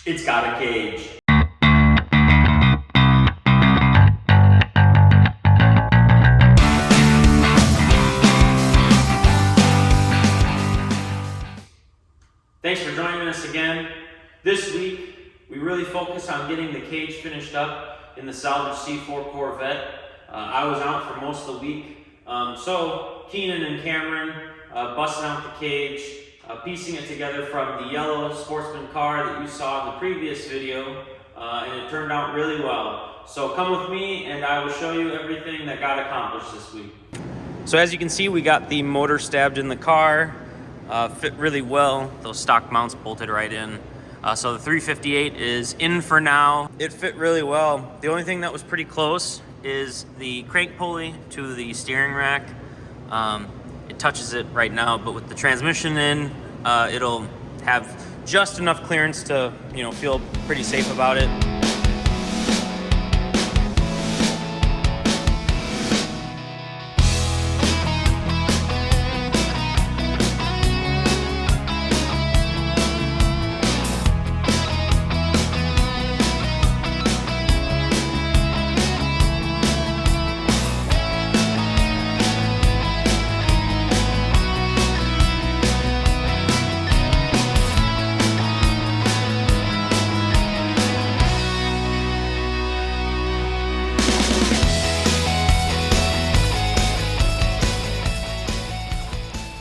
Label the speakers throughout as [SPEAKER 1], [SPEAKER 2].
[SPEAKER 1] It's got a cage. Thanks for joining us again. This week, we really focused on getting the cage finished up in the Salvage C4 Corvette. I was out for most of the week, so Keenan and Cameron busting out the cage, piecing it together from the yellow sportsman car that you saw in the previous video, and it turned out really well. So come with me and I will show you everything that got accomplished this week. So as you can see, we got the motor stabbed in the car. Fit really well. Those stock mounts bolted right in. So the 358 is in for now. It fit really well. The only thing that was pretty close is the crank pulley to the steering rack. It touches it right now, but with the transmission in, it'll have just enough clearance to, feel pretty safe about it.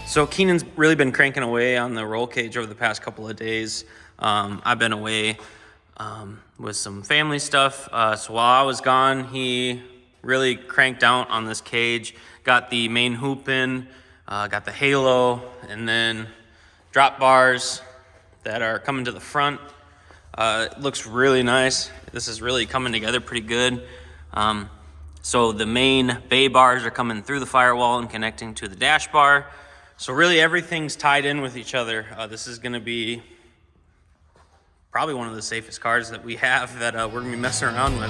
[SPEAKER 1] So Keenan's really been cranking away on the roll cage over the past couple of days. I've been away with some family stuff. So while I was gone, he really cranked out on this cage, got the main hoop in, got the halo, and then drop bars that are coming to the front. It looks really nice. This is really coming together pretty good. So the main bay bars are coming through the firewall and connecting to the dash bar. So really everything's tied in with each other. This is gonna be probably one of the safest cars that we have that we're gonna be messing around with.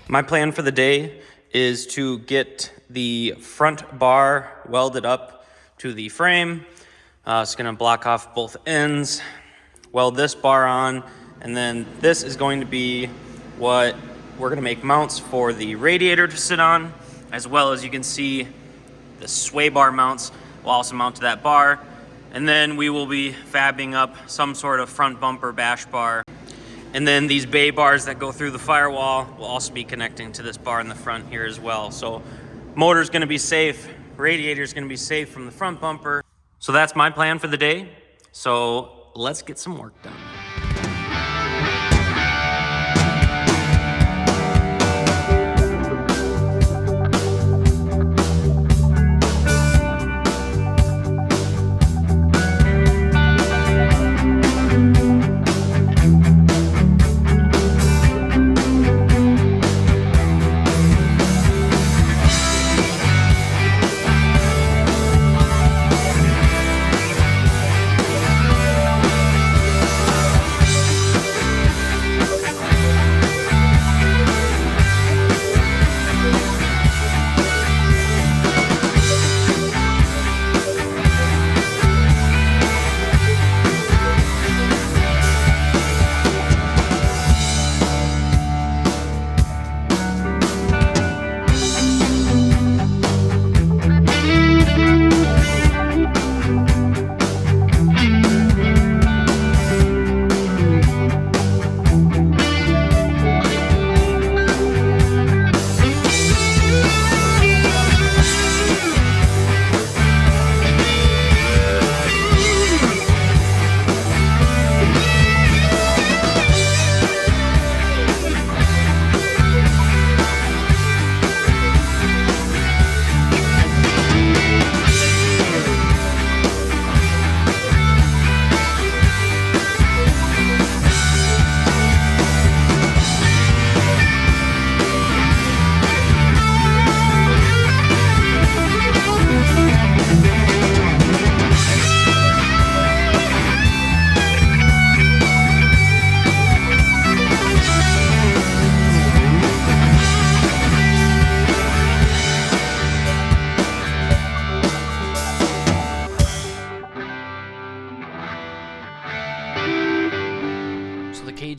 [SPEAKER 1] My plan for the day is to get the front bar welded up to the frame. It's gonna block off both ends, weld this bar on, and then this is going to be what we're gonna make mounts for the radiator to sit on, as well as you can see the sway bar mounts will also mount to that bar. And then we will be fabbing up some sort of front bumper bash bar. And then these bay bars that go through the firewall will also be connecting to this bar in the front here as well. So motor's gonna be safe, radiator's gonna be safe from the front bumper. So that's my plan for the day. So let's get some work done.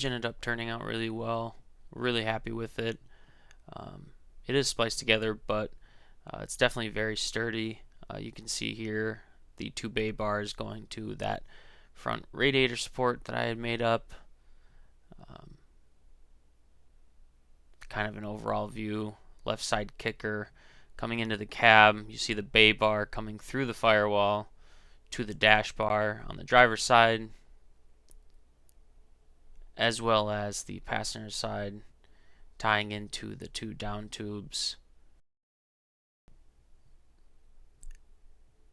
[SPEAKER 2] cage ended up turning out really well. Really happy with it. It is spliced together, but it's definitely very sturdy. You can see here the two bay bars going to that front radiator support that I had made up. Kind of an overall view. Left side kicker coming into the cab. You see the bay bar coming through the firewall to the dash bar on the driver's side, as well as the passenger side tying into the two down tubes.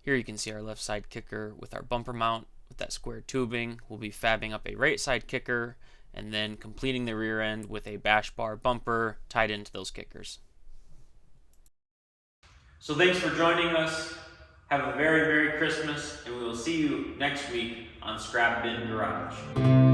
[SPEAKER 2] Here you can see our left side kicker with our bumper mount with that square tubing. We'll be fabbing up a right side kicker and then completing the rear end with a bash bar bumper tied into those kickers.
[SPEAKER 1] So thanks for joining us. Have a very Merry Christmas, and we will see you next week on Scrap Bin Garage.